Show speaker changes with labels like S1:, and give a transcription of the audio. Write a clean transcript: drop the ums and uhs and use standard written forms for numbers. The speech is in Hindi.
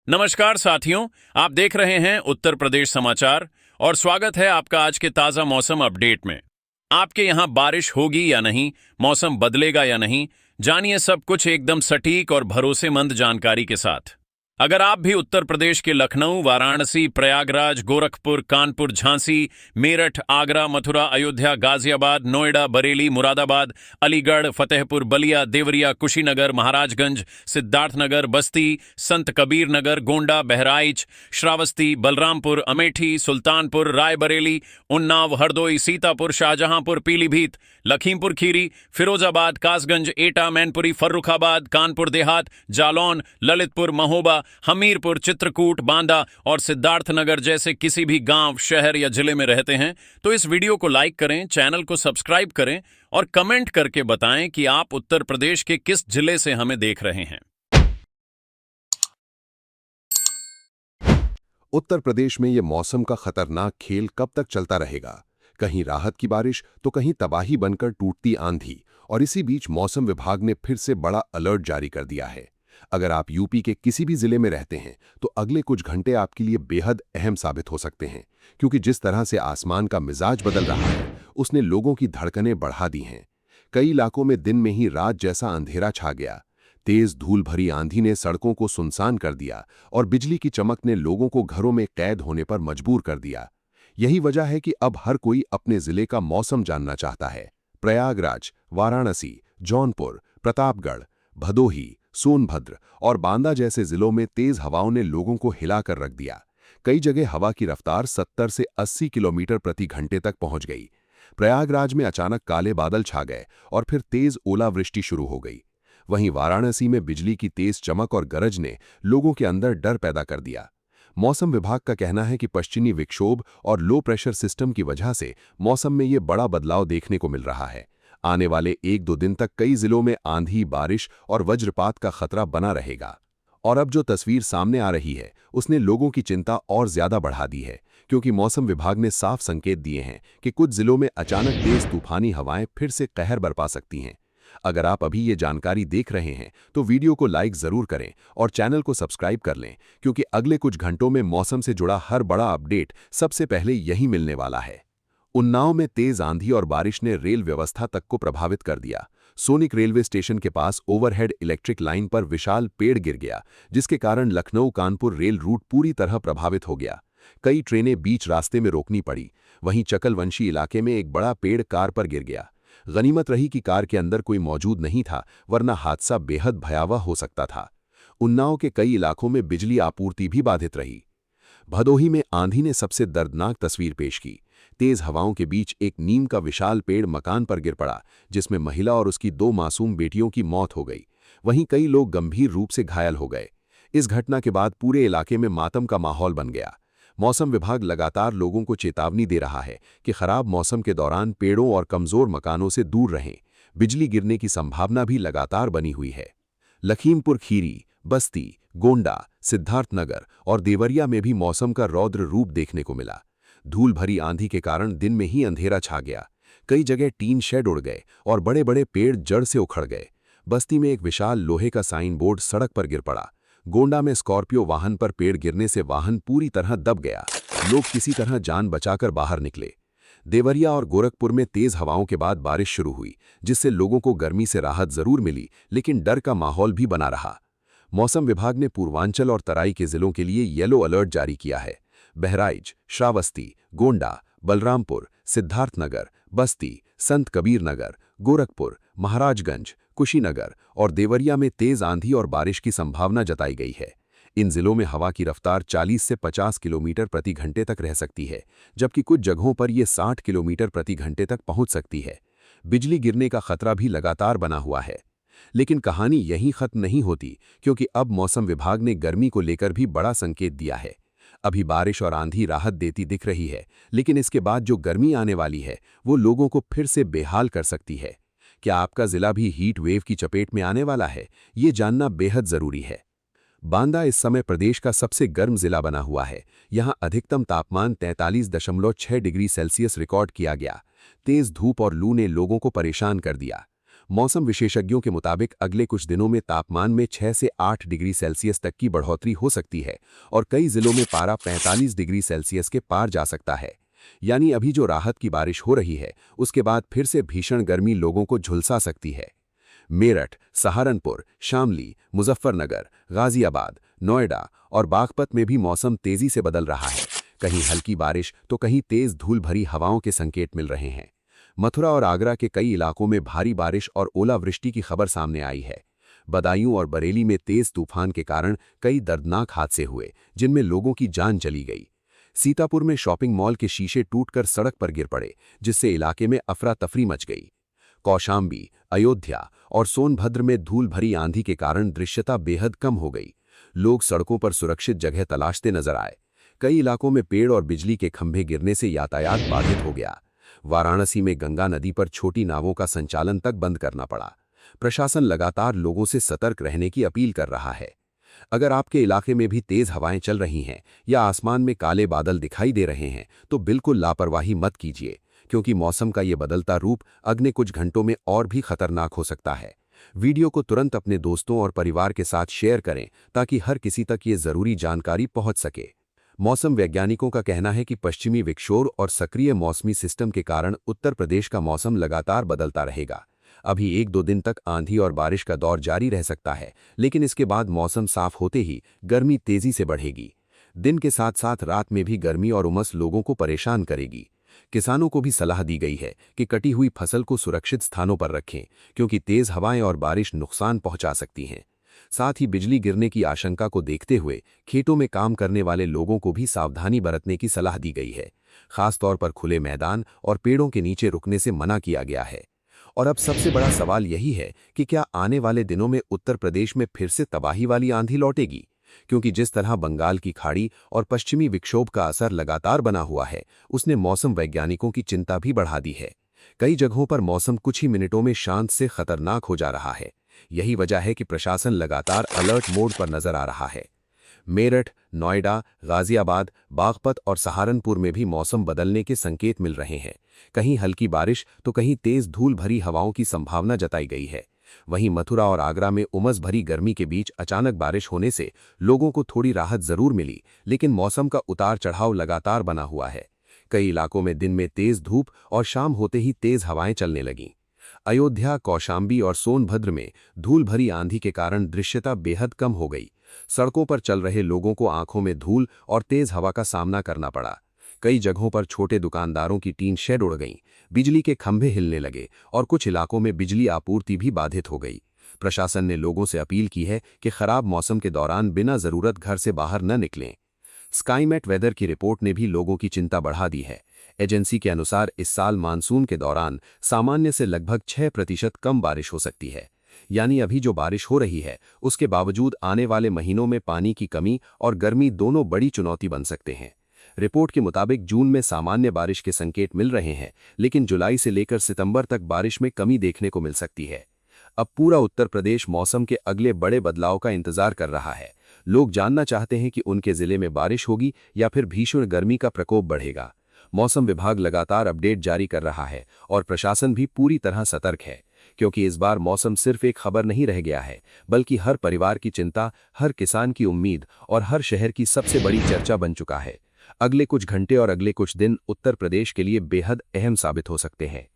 S1: नमस्कार साथियों, आप देख रहे हैं उत्तर प्रदेश समाचार और स्वागत है आपका आज के ताजा मौसम अपडेट में। आपके यहां बारिश होगी या नहीं, मौसम बदलेगा या नहीं, जानिए सब कुछ एकदम सटीक और भरोसेमंद जानकारी के साथ। अगर आप भी उत्तर प्रदेश के लखनऊ, वाराणसी, प्रयागराज, गोरखपुर, कानपुर, झांसी, मेरठ, आगरा, मथुरा, अयोध्या, गाजियाबाद, नोएडा, बरेली, मुरादाबाद, अलीगढ़, फतेहपुर, बलिया, देवरिया, कुशीनगर, महाराजगंज, सिद्धार्थनगर, बस्ती, संत कबीर नगर, गोंडा, बहराइच, श्रावस्ती, बलरामपुर, अमेठी, सुल्तानपुर, रायबरेली, उन्नाव, हरदोई, सीतापुर, शाहजहांपुर, पीलीभीत, लखीमपुर खीरी, फिरोजाबाद, कासगंज, एटा, मैनपुरी, फर्रुखाबाद, कानपुर देहात, जालौन, ललितपुर, महोबा, हमीरपुर, चित्रकूट, बांदा और सिद्धार्थनगर जैसे किसी भी गांव, शहर या जिले में रहते हैं तो इस वीडियो को लाइक करें, चैनल को सब्सक्राइब करें और कमेंट करके बताएं कि आप उत्तर प्रदेश के किस जिले से हमें देख रहे हैं।
S2: उत्तर प्रदेश में ये मौसम का खतरनाक खेल कब तक चलता रहेगा? कहीं राहत की बारिश तो कहीं तबाही बनकर टूटती आंधी, और इसी बीच मौसम विभाग ने फिर से बड़ा अलर्ट जारी कर दिया है। अगर आप यूपी के किसी भी जिले में रहते हैं तो अगले कुछ घंटे आपके लिए बेहद अहम साबित हो सकते हैं, क्योंकि जिस तरह से आसमान का मिजाज बदल रहा है उसने लोगों की धड़कनें बढ़ा दी हैं। कई इलाकों में दिन में ही रात जैसा अंधेरा छा गया। तेज धूल भरी आंधी ने सड़कों को सुनसान कर दिया और बिजली की चमक ने लोगों को घरों में कैद होने पर मजबूर कर दिया। यही वजह है कि अब हर कोई अपने जिले का मौसम जानना चाहता है। प्रयागराज, वाराणसी, जौनपुर, प्रतापगढ़, भदोही, सोनभद्र और बांदा जैसे जिलों में तेज हवाओं ने लोगों को हिलाकर रख दिया। कई जगह हवा की रफ्तार 70 से 80 किलोमीटर प्रति घंटे तक पहुंच गई। प्रयागराज में अचानक काले बादल छा गए और फिर तेज ओलावृष्टि शुरू हो गई। वहीं वाराणसी में बिजली की तेज चमक और गरज ने लोगों के अंदर डर पैदा कर दिया। मौसम विभाग का कहना है कि पश्चिमी विक्षोभ और लो प्रेशर सिस्टम की वजह से मौसम में ये बड़ा बदलाव देखने को मिल रहा है। आने वाले 1-2 दिन तक कई जिलों में आंधी, बारिश और वज्रपात का खतरा बना रहेगा। और अब जो तस्वीर सामने आ रही है उसने लोगों की चिंता और ज्यादा बढ़ा दी है, क्योंकि मौसम विभाग ने साफ संकेत दिए हैं कि कुछ जिलों में अचानक तेज तूफानी हवाएं फिर से कहर बरपा सकती हैं। अगर आप अभी ये जानकारी देख रहे हैं तो वीडियो को लाइक जरूर करें और चैनल को सब्सक्राइब कर लें, क्योंकि अगले कुछ घंटों में मौसम से जुड़ा हर बड़ा अपडेट सबसे पहले यही मिलने वाला है। उन्नाव में तेज आंधी और बारिश ने रेल व्यवस्था तक को प्रभावित कर दिया। सोनिक रेलवे स्टेशन के पास ओवरहेड इलेक्ट्रिक लाइन पर विशाल पेड़ गिर गया, जिसके कारण लखनऊ कानपुर रेल रूट पूरी तरह प्रभावित हो गया। कई ट्रेनें बीच रास्ते में रोकनी पड़ी। वहीं चकलवंशी इलाके में एक बड़ा पेड़ कार पर गिर गया। गनीमत रही कि कार के अंदर कोई मौजूद नहीं था, वरना हादसा बेहद भयावह हो सकता था। उन्नाव के कई इलाकों में बिजली आपूर्ति भी बाधित रही। भदोही में आंधी ने सबसे दर्दनाक तस्वीर पेश की। तेज हवाओं के बीच एक नीम का विशाल पेड़ मकान पर गिर पड़ा, जिसमें महिला और उसकी 2 मासूम बेटियों की मौत हो गई। वहीं कई लोग गंभीर रूप से घायल हो गए। इस घटना के बाद पूरे इलाके में मातम का माहौल बन गया। मौसम विभाग लगातार लोगों को चेतावनी दे रहा है कि खराब मौसम के दौरान पेड़ों और कमजोर मकानों से दूर रहें। बिजली गिरने की संभावना भी लगातार बनी हुई है। लखीमपुर खीरी, बस्ती, गोंडा, सिद्धार्थनगर और देवरिया में भी मौसम का रौद्र रूप देखने को मिला। धूल भरी आंधी के कारण दिन में ही अंधेरा छा गया। कई जगह टीन शेड उड़ गए और बड़े बड़े पेड़ जड़ से उखड़ गए। बस्ती में एक विशाल लोहे का साइन बोर्ड सड़क पर गिर पड़ा। गोंडा में स्कॉर्पियो वाहन पर पेड़ गिरने से वाहन पूरी तरह दब गया। लोग किसी तरह जान बचाकर बाहर निकले। देवरिया और गोरखपुर में तेज हवाओं के बाद बारिश शुरू हुई, जिससे लोगों को गर्मी से राहत जरूर मिली, लेकिन डर का माहौल भी बना रहा। मौसम विभाग ने पूर्वांचल और तराई के जिलों के लिए येलो अलर्ट जारी किया है। बहराइच, श्रावस्ती, गोंडा, बलरामपुर, सिद्धार्थनगर, बस्ती, संत कबीर नगर, गोरखपुर, महाराजगंज, कुशीनगर और देवरिया में तेज आंधी और बारिश की संभावना जताई गई है। इन जिलों में हवा की रफ्तार 40 से 50 किलोमीटर प्रति घंटे तक रह सकती है, जबकि कुछ जगहों पर यह 60 किलोमीटर प्रति घंटे तक पहुंच सकती है। बिजली गिरने का खतरा भी लगातार बना हुआ है। लेकिन कहानी यहीं खत्म नहीं होती, क्योंकि अब मौसम विभाग ने गर्मी को लेकर भी बड़ा संकेत दिया है। अभी बारिश और आंधी राहत देती दिख रही है, लेकिन इसके बाद जो गर्मी आने वाली है वो लोगों को फिर से बेहाल कर सकती है। क्या आपका जिला भी हीट वेव की चपेट में आने वाला है, ये जानना बेहद जरूरी है। बांदा इस समय प्रदेश का सबसे गर्म जिला बना हुआ है। यहाँ अधिकतम तापमान 43.6 डिग्री सेल्सियस रिकॉर्ड किया गया। तेज धूप और लू ने लोगों को परेशान कर दिया। मौसम विशेषज्ञों के मुताबिक अगले कुछ दिनों में तापमान में 6 से 8 डिग्री सेल्सियस तक की बढ़ोतरी हो सकती है और कई जिलों में पारा 45 डिग्री सेल्सियस के पार जा सकता है। यानी अभी जो राहत की बारिश हो रही है, उसके बाद फिर से भीषण गर्मी लोगों को झुलसा सकती है। मेरठ, सहारनपुर, शामली, मुजफ्फरनगर, गाजियाबाद, नोएडा और बागपत में भी मौसम तेजी से बदल रहा है। कहीं हल्की बारिश तो कहीं तेज धूल भरी हवाओं के संकेत मिल रहे हैं। मथुरा और आगरा के कई इलाकों में भारी बारिश और ओलावृष्टि की खबर सामने आई है। बदायूं और बरेली में तेज तूफान के कारण कई दर्दनाक हादसे हुए, जिनमें लोगों की जान चली गई। सीतापुर में शॉपिंग मॉल के शीशे टूटकर सड़क पर गिर पड़े, जिससे इलाके में अफरा तफरी मच गई। कौशाम्बी, अयोध्या और सोनभद्र में धूल भरी आंधी के कारण दृश्यता बेहद कम हो गई। लोग सड़कों पर सुरक्षित जगह तलाशते नजर आए। कई इलाकों में पेड़ और बिजली के खंभे गिरने से यातायात बाधित हो गया। वाराणसी में गंगा नदी पर छोटी नावों का संचालन तक बंद करना पड़ा। प्रशासन लगातार लोगों से सतर्क रहने की अपील कर रहा है। अगर आपके इलाके में भी तेज हवाएं चल रही हैं या आसमान में काले बादल दिखाई दे रहे हैं, तो बिल्कुल लापरवाही मत कीजिए, क्योंकि मौसम का ये बदलता रूप अगले कुछ घंटों में और भी खतरनाक हो सकता है। वीडियो को तुरंत अपने दोस्तों और परिवार के साथ शेयर करें ताकि हर किसी तक ये जरूरी जानकारी पहुंच सके। मौसम वैज्ञानिकों का कहना है कि पश्चिमी विक्षोभ और सक्रिय मौसमी सिस्टम के कारण उत्तर प्रदेश का मौसम लगातार बदलता रहेगा। अभी 1-2 दिन तक आंधी और बारिश का दौर जारी रह सकता है, लेकिन इसके बाद मौसम साफ होते ही गर्मी तेजी से बढ़ेगी। दिन के साथ साथ रात में भी गर्मी और उमस लोगों को परेशान करेगी। किसानों को भी सलाह दी गई है कि कटी हुई फसल को सुरक्षित स्थानों पर रखें, क्योंकि तेज हवाएं और बारिश नुकसान पहुंचा सकती हैं। साथ ही बिजली गिरने की आशंका को देखते हुए खेतों में काम करने वाले लोगों को भी सावधानी बरतने की सलाह दी गई है। खासतौर पर खुले मैदान और पेड़ों के नीचे रुकने से मना किया गया है। और अब सबसे बड़ा सवाल यही है कि क्या आने वाले दिनों में उत्तर प्रदेश में फिर से तबाही वाली आंधी लौटेगी, क्योंकि जिस तरह बंगाल की खाड़ी और पश्चिमी विक्षोभ का असर लगातार बना हुआ है, उसने मौसम वैज्ञानिकों की चिंता भी बढ़ा दी है। कई जगहों पर मौसम कुछ ही मिनटों में शांत से खतरनाक हो जा रहा है। यही वजह है कि प्रशासन लगातार अलर्ट मोड पर नजर आ रहा है। मेरठ, नोएडा, गाजियाबाद, बागपत और सहारनपुर में भी मौसम बदलने के संकेत मिल रहे हैं। कहीं हल्की बारिश तो कहीं तेज धूल भरी हवाओं की संभावना जताई गई है। वहीं मथुरा और आगरा में उमस भरी गर्मी के बीच अचानक बारिश होने से लोगों को थोड़ी राहत जरूर मिली, लेकिन मौसम का उतार चढ़ाव लगातार बना हुआ है। कई इलाकों में दिन में तेज धूप और शाम होते ही तेज हवाएं चलने लगीं। अयोध्या, कौशाम्बी और सोनभद्र में धूल भरी आंधी के कारण दृश्यता बेहद कम हो गई। सड़कों पर चल रहे लोगों को आंखों में धूल और तेज हवा का सामना करना पड़ा। कई जगहों पर छोटे दुकानदारों की टीन शेड उड़ गईं, बिजली के खंभे हिलने लगे और कुछ इलाकों में बिजली आपूर्ति भी बाधित हो गई। प्रशासन ने लोगों से अपील की है कि खराब मौसम के दौरान बिना जरूरत घर से बाहर न निकलें। स्काईमेट वेदर की रिपोर्ट ने भी लोगों की चिंता बढ़ा दी है। एजेंसी के अनुसार इस साल मानसून के दौरान सामान्य से लगभग 6% कम बारिश हो सकती है। यानी अभी जो बारिश हो रही है, उसके बावजूद आने वाले महीनों में पानी की कमी और गर्मी दोनों बड़ी चुनौती बन सकते हैं। रिपोर्ट के मुताबिक जून में सामान्य बारिश के संकेत मिल रहे हैं, लेकिन जुलाई से लेकर सितंबर तक बारिश में कमी देखने को मिल सकती है। अब पूरा उत्तर प्रदेश मौसम के अगले बड़े बदलाव का इंतजार कर रहा है। लोग जानना चाहते हैं कि उनके जिले में बारिश होगी या फिर भीषण गर्मी का प्रकोप बढ़ेगा। मौसम विभाग लगातार अपडेट जारी कर रहा है और प्रशासन भी पूरी तरह सतर्क है, क्योंकि इस बार मौसम सिर्फ एक खबर नहीं रह गया है, बल्कि हर परिवार की चिंता, हर किसान की उम्मीद और हर शहर की सबसे बड़ी चर्चा बन चुका है। अगले कुछ घंटे और अगले कुछ दिन उत्तर प्रदेश के लिए बेहद अहम साबित हो सकते हैं।